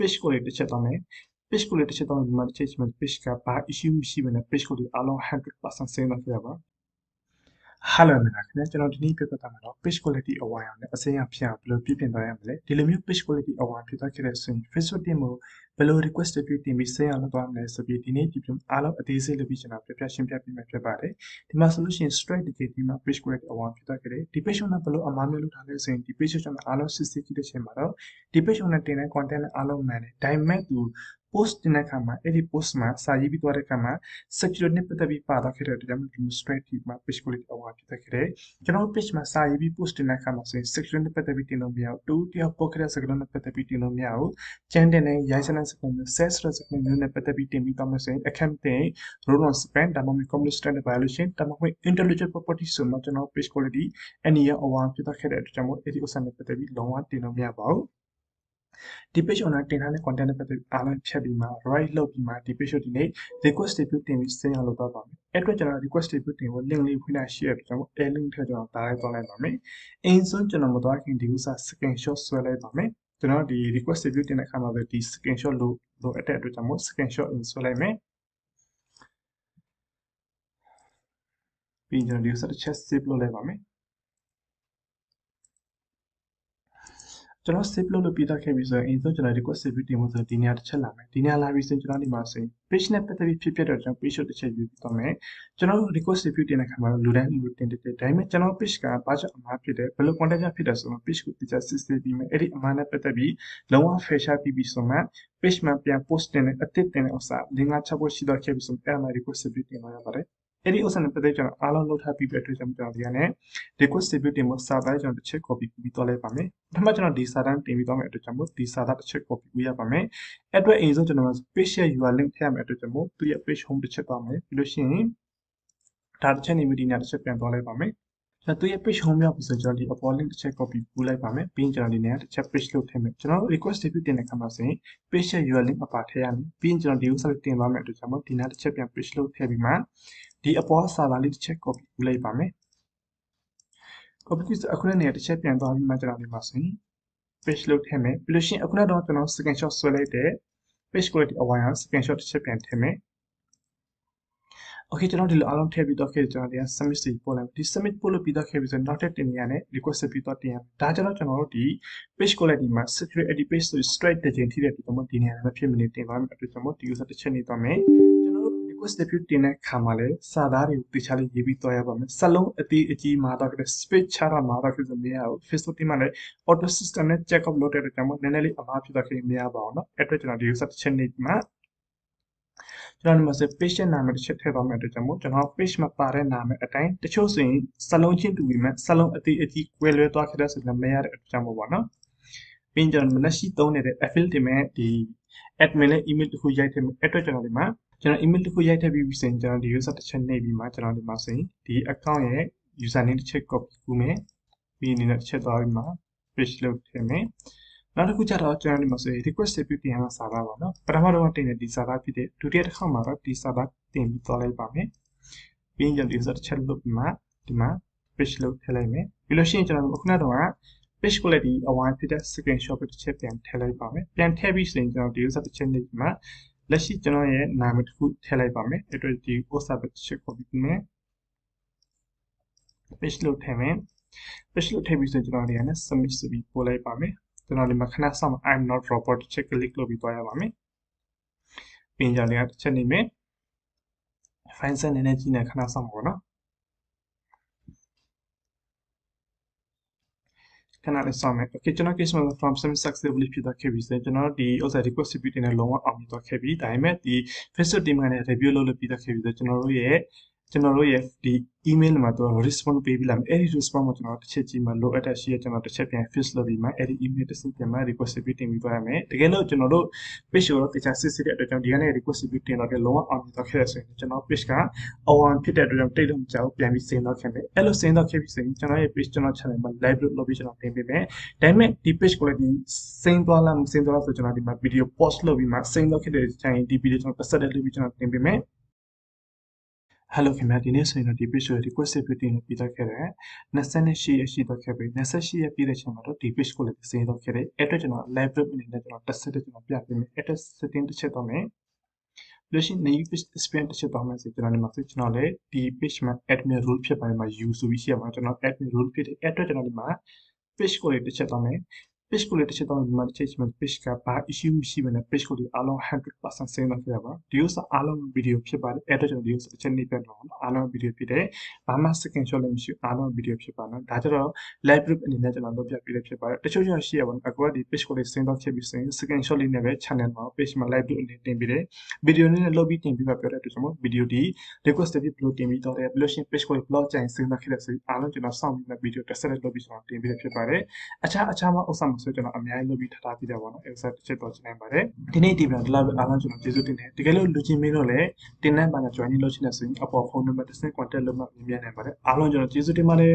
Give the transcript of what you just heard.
page quality ချက်တော့မယ် page quality ချက်တော့ဒီမှာတစ်ချက်ချင်း page ကဘာ issue မရှိဘဲနဲ့ page quality အားလုံး 100% စိမ်းတော့ခဲ့ရပါ Hello မင်္ဂလာခင်ဗျာကျွန်တော်ဒီနေ့ပြပြသွားမှာတော့ page quality အဝိုင်းအောင်နဲ့အစိမ်းအဖြစ်အောင်ဘယ်လိုပြပြင်သွားရမလဲဒီလိုမျိုး page quality အဝိုင်းဖြစ်သွားခဲ့တဲ့ဆိုရင် Facebook တင်ကိုဘယ်လို request တွေတင်ပြီးစိမ်းအောင်လုပ်သွားမလဲဆိုပြီးဒီနေ့ဒီပြင်အားလုံးအသေးစိတ်လုပ်ပြီးကျွန်တော်ပြပြရှင်းပြပေးမှာဖြစ်ပါတယ်ဒီမှာဆိုလို့ရှိရင် strategy ဒီမှာ page quality အဝိုင်းဖြစ်သွားခဲ့တယ်ဒီ page နဲ့ဘယ်လိုအမှားမျိုးလုပ်ထားလဲဆိုရင်ဒီ page ကျွန်တော်အားလုံးစစ်စစ်ကြည့်တဲ့ချိန်မှာတော့ဒီ page နဲ့တင်တဲ့ content နဲ့အားလုံးမှန်တယ်ဒါပေမဲ့သူpost တင်တဲ့အခါမှာအဲ့ဒီ post မှာစာရေးပြီးသွားတဲ့အခါမှာ security နဲ့ပတ်သက်ပြီးပါတော့ခဲ့တဲ့အတွက်ကြောင့် administrative မှာ page quality အဝါဖြစ်တဲ့ခဲ့တယ်ကျွန်တော် page မှာစာရေးပြီး post တင်တဲ့အခါမှာဆိုရင် security နဲ့ပတ်သက်ပြီးတင်လို့မရဘူးတူတယောက် post ခဲ့တဲ့ security နဲ့ပတ်သက်ပြီးတင်လို့မရဘူးကျန်တဲ့နဲ့ရိုက်စတဲ့ security မျိုး sales တဲ့ security မျိုးနဲ့ပတ်သက်ပြီးတင်ပြီးတော့မှဆိုရင် account တင် role on spam ဒါမှမဟုတ် community standard violation ဒါမှမဟုတ် intellectual property ဆိုမှကျွန်တော် page quality အနေရအဝါဖြစ်တဲ့ခဲ့တဲ့အတွက်ကြောင့်အဲ့ဒီဥစ္စာနဲ့ပတ်သက်ပြီးလုံးဝတင်လို့မရပါဘူးဒီ page owner တင်ထားတဲ့ content နဲ့ပတ်သက်ပြီးအားလုံးဖြတ်ပြီးမှ right လုပ်ပြီးမှဒီ page ကိုဒီနေ့ request တွေတင်ပြီးစင်အောင်လုပ်သွားပါမယ်အဲ့အတွက်ကျွန်တော် request တွေတင်ဖို့ link လေးဖွင့်ထား share ပြီးကျွန်တော် air link ထည့်ကျွန်တော်တားလိုက်သွားလိုက်ပါမယ်အရင်ဆုံးကျွန်တော်မသွားခင်ဒီဥစ္စာ screenshot ဆွဲလိုက်ပါမယ်ကျွန်တော်ဒီ request တွေတင်တဲ့အခါမှာပဲဒီ screenshot လို့အတဲ့အတွက်ကြောင့်မို့ screenshot ဆွဲလိုက်မယ်ပြီးကျွန်တော်ဒီဥစ္စာတစ်ချက် save လုပ်လိုက်ပါမယ်ကျွန်တော် save လုပ်လို့ပြီးသားခဲ့ပြီဆိုရင်အရင်ဆုံးကျွန်တော် request save တင်ဖို့ဆိုဒီနေရာတစ်ချက်လာမယ်ဒီနေရာလာပြီးဆိုရင်ကျွန်တော်ဒီမှာဆိုရင် page နဲ့ပတ်သက်ပြီးဖြစ်တော့ကျွန်တော် page ကိုတစ်ချက်ယူပြီးတော့မယ်ကျွန်တော် request save တင်တဲ့ခါမှာလူတိုင်းလူတင်တဲ့ဒါပေမဲ့ကျွန်တော် page ကဘာကြောင့်အမှားဖြစ်တယ်ဘယ်လို content ဖြစ်တယ်ဆိုတော့ page ကိုတစ်ချက်စစ်ဆေးပြီးမယ်အဲ့ဒီအမှားနဲ့ပတ်သက်ပြီးလုံးဝ fair share ပြီးဆိုမှ page မှာပြန် post တင်တဲ့အသစ်တင်တဲ့ဥစ္စာ5-6ဖို့ရှိတော့ခဲ့ပြီဆိုအဲ့မှာ request save တင်သွားရပါတယ်အဲ့ဒီဥစ္စာနဲ့ပတ်သက်ကျွန်တော်အားလုံးလုပ်ထားပြီးတဲ့အတွက်ကျွန်တော်ဒီကနေ့ request save တင်ဖို့စာသားကျွန်တော်တစ်ချက် copy ပြီးတော့လိုက်ပါမယ်ပထမကျွန်တော်ဒီစာတန်းတင်ပြီးတော့မယ်အတွက်ကျွန်တော်ဒီစာသားတစ်ချက် copy ပြီးရပါမယ်အဲ့အတွက်အရင်ဆုံးကျွန်တော် page ရဲ့ URL link ထည့်ရမယ်အတွက်ကျွန်တော်သူ့ရဲ့ page home တစ်ချက်သွားမယ်ပြီးလို့ရှိရင်ဒါတစ်ချက်နေပြီးဒီညတစ်ချက်ပြန်သွားလိုက်ပါမယ်ကျွန်တော်သူ့ရဲ့ page home ရောက်ပြီဆိုကျွန်တော်ဒီ upload link တစ်ချက် copy ပို့လိုက်ပါမယ်ပြီးရင်ကျွန်တော်ဒီနေရာတစ်ချက် page လုပ်ထည့်မယ်ကျွန်တော် request တင်တဲ့အခါမှာဆိုရင် page ရဲ့ URL link အပါထည့်ရမယ်ပြီးရင်ကျွန်တော်ဒီဥစ္စာလေးတင်သွားမယ်အတွက်ကျွန်တော်ဒီနားတစ်ချက်ပြန် page လုပ်ထည့်ပြီးမှဒီအပေါ်စာသားလေးတစ်ချက် copy ပို့လိုက်ပါမယ် copy အခုနေရာတစ်ချက်ပြန်သွားပြီးမှကျွန်တော်ဒီမှာဆိုရင် page လုပ်ထည့်မယ်ပြီးလို့ရှိရင်အခုနောက်တော့ကျွန်တော် screenshot ဆွဲလိုက်တဲ့ page quality အဝိုင်းအောင် screenshot တစ်ချက်ပြန်ထည့်မယ် Okay ကျွန်တော်ဒီလိုအားလုံးထည့်ပြီးတော့ခဲ့ကျွန်တော်ဒီက submit စီပို့လိုက်ဒီ submit ပို့လို့ပြီးတော့ခဲ့ပြီဆိုနောက်ထပ်တင်နေရတဲ့ request ပြီးတော့တင်ရဒါကြတော့ကျွန်တော်တို့ဒီ page quality မှာ security edit page ဆို straight တစ်ချိန်ထိတဲ့ဒီတော့ဒီနေရာမှာဖြစ်မနေတင်သွားမယ်အတွက်ကျွန်တော်ဒီ user တစ်ချက်နေသွားမယ်ကျွန်တော်တို့ request ပြုတင်တဲ့ခါမှာလဲစာသားတွေကိုတေချာလေးရေးပြီးတော့ရပါမယ်စလုံးအသေးအကြီးမှာတော့တဲ့ space ချတာမှာတော့ဖြစ်စမရဘူး Facebook တင်မှာလဲ auto system နဲ့ check up လုပ်တဲ့အတွက်ကျွန်တော်နည်းနည်းလေးအမှားဖြစ်တော့ခင်မရပါဘူးเนาะအဲ့အတွက်ကျွန်တော်ဒီ user တစ်ချက်နေပြီးမှကျွန်တော်ဒီမှာဆို page နာမည်တစ်ချက်ထည့်သွားမယ်အတွက်ကြောင့်ကျွန်တော် page မှာပါတဲ့နာမည်အတိုင်းတချို့ဆိုရင်စလုံးချင်းတူပြီးမှစလုံးအသေးအကြီးကွဲလွဲသွားခဲ့တဲ့ဆိုတော့မရတဲ့အတွက်ကြောင့်ပေါ့နော်ပြီးရင်ကျွန်တော်လက်ရှိသုံးနေတဲ့ affiliate တင်မဲ့ဒီ admin နဲ့ email တစ်ခုရိုက်ထည့်မယ်အဲ့အတွက်ကျွန်တော်ဒီမှာကျွန်တော် email တစ်ခုရိုက်ထည့်ပြီးဆိုရင်ကျွန်တော်ဒီ user တစ်ချက်နှိပ်ပြီးမှကျွန်တော်ဒီမှာဆိုရင်ဒီ account ရဲ့ username တစ်ချက် copy ကူးမယ်ပြီးရင်တစ်ချက်သွားပြီးမှ page လုပ်ထည့်မယ်နောက်တစ်ခုကျတော့ကျွန်တော်ဒီမှာဆိုရင် request ပြုတင်ရမှာစာသားပါเนาะပထမတော့တင်တဲ့ဒီစာသားဖြစ်တဲ့ဒုတိယတစ်ခါမှာတော့ဒီစာသားတင်ပြီးသွားလိုက်ပါမယ်ပြီးရင်ကျွန်တော်ဒီစာတစ်ချက်လုပ်ပြီးမှဒီမှာ page လုပ်ထည့်လိုက်မယ်ပြီးလို့ရှိရင်ကျွန်တော်ခုနကတော့ page quality အဝိုင်းဖြစ်တဲ့ screenshot တစ်ချက်ပြန်ထည့်လိုက်ပါမယ်ပြန်ထည့်ပြီးဆိုရင်ကျွန်တော်ဒီဥစ္စာတစ်ချက်နေပြီးမှလက်ရှိကျွန်တော်ရဲ့နာမည်တစ်ခုထည့်လိုက်ပါမယ်အဲ့တော့ဒီဥစ္စာတစ်ချက် copy ပြီးမယ် page လုပ်ထည့်မယ် page လုပ်ထည့်ပြီးဆိုရင်ကျွန်တော်ဒီကနေ submit ဆိုပြီးပို့လိုက်ပါမယ်ကျွန်တော်ဒီမှာခဏဆောင် I'm not robot တစ်ချက် click လုပ်ပြီးသွားရပါမယ်ပြင်ကြလေးတစ်ချက်နေမယ် file size နည်းနည်းကြီးနေခဏဆောင်ပါတော့ခဏလေးဆောင်မယ် okay ကျွန်တော် case မှာ from submit successfully ဖြစ်သွားခဲ့ပြီဆိုရင်ကျွန်တော်ဒီဥစ္စာ request ပြုတင်တဲ့လုံးဝအောင်မြင်သွားခဲ့ပြီဒါပေမဲ့ဒီ Facebook team ကနေ review လုပ်လို့ပြီးသွားခဲ့ပြီဆိုကျွန်တော်တို့ရဲ့ဒီ email မှာတော့ response ပေးပြီးလာမယ်အဲ့ဒီ response ကိုကျွန်တော်တစ်ချက်ကြည့်မှလိုအပ်တဲ့ရှိရကျွန်တော်တစ်ချက်ပြန် fix လုပ်ပြီးမှအဲ့ဒီ email တစ်စင်းပြန်မှ request ပြုတင်ပြီးသွားရမယ်တကယ်လို့ကျွန်တော်တို့ page ကိုတော့တခြားစစ်စစ်တဲ့အတွက်ကြောင့်ဒီကနေ request ပြုတင်တော့လုံးဝအောင်မြင်သွားခဲ့ရဆိုရင်ကျွန်တော် page ကအဝမ်းဖြစ်တဲ့အတွက်ကြောင့်တိတ်လို့မကြောက်ပြန်ပြီးစင်တော့ခဲ့မယ်အဲ့လိုစင်တော့ခဲ့ပြီဆိုရင်ကျွန်တော်ရဲ့ page ကျွန်တော် channel မှာ live လုပ်ပြီးကျွန်တော်တင်ပေးမယ်ဒါပေမဲ့ဒီ page ကိုလည်းဒီစင်သွားလားမစင်သွားလားဆိုကျွန်တော်ဒီမှာ video post လုပ်ပြီးမှစင်တော့ခဲ့တဲ့ချိန်ဒီ video ကျွန်တော်ပတ်သက်တဲ့လုပ်ပြီးကျွန်တော်တင်ပေးမယ် Hello ခင်ဗျာဒီနေ့ဆိုရင်တော့ဒီ page ကို request ပြတင်ပြီးတော့ခဲ့တယ်28ရက်ရှိတော့ခဲ့ပြီ28ရက်ပြည့်တဲ့ချိန်မှာတော့ဒီ page ကိုလည်းစင်းတော့ခဲ့တယ်အဲ့တော့ကျွန်တော် live group အနေနဲ့ကျွန်တော် test တစ်ကျွန်တော်ပြပေးမယ်အဲ့တော့ setting တစ်ချက်တော့မယ်လို့ရှိရင် new page expand တစ်ချက်တော့မယ်ဆိုကျွန်တော်ဒီမှာဆိုကျွန်တော်လည်းဒီ page မှာ admin role ဖြစ်ပါတယ်မှာ you ဆိုပြီးရှိရမှာကျွန်တော် admin role ဖြစ်တယ်အဲ့တော့ကျွန်တော်ဒီမှာ page ကိုတစ်ချက်တော့မယ်page ကိုတစ်ချက်တော့ဒီမှာတစ်ချက်ချင်း page ကဘာ issue မရှိဘဲနဲ့ page ကိုအားလုံး 100% ဆင်းတော့ခဲ့ပါဒီဥစ္စာအားလုံး video ဖြစ်ပါတယ်အဲ့တော့ကျွန်တော်ဒီဥစ္စာတစ်ချက်နေပြတော့အားလုံး video ဖြစ်တယ်ဘာမှ second shot လည်းမရှိအားလုံး video ဖြစ်ပါနော်ဒါကြတော့ live group အနေနဲ့ကျွန်တော်လုပ်ပြပေးလို့ဖြစ်ပါတယ်တချို့ကျွန်တော်ရှိရပါတော့အခုကဒီ page ကိုဆင်းတော့ခဲ့ပြီးဆိုရင် second shot လေးနဲ့ပဲ channel မှာ page မှာ live group အနေနဲ့တင်ပေးတယ် video နဲ့လုပ်ပြီးတင်ပြီးမှပြောတဲ့အတွက်ကျွန်တော် video ဒီ request တစ်ပြီးတင်ပြီးတော့တယ်ဘလို့ရှင် page ကို blog ကြိုင်ဆင်းတော့ခဲ့တဲ့ဆိုအားလုံးကျွန်တော်စောင့်ပြီးမှ video တစ်ဆက်လုပ်ပြီးကျွန်တော်တင်ပေးဖြစ်ပါတယ်အခြားမှာဥစ္စာမှာဆိုကျွန်တော်အများကြီးလုပ်ပြီးထားပြီးတယ်ပေါ့နော်အဲ့ဥစ္စာတစ်ချက်တော့ရှင်းနိုင်ပါတယ်ဒီနေ့ဒီဗီဒီယိုဒီလောက်ပဲအားလုံးကျွန်တော်ကျေးဇူးတင်တယ်တကယ်လို့လူချင်းမင်းတို့လည်းတင်တဲ့ဘာသာ join လုပ်ချင်တဲ့ဆိုရင်အပေါ်ဖုန်းနံပါတ်တစ်ဆင့် contact လုပ်မှမြင်နိုင်ပါတယ်အားလုံးကျွန်တော်ကျေးဇူးတင်ပါတယ်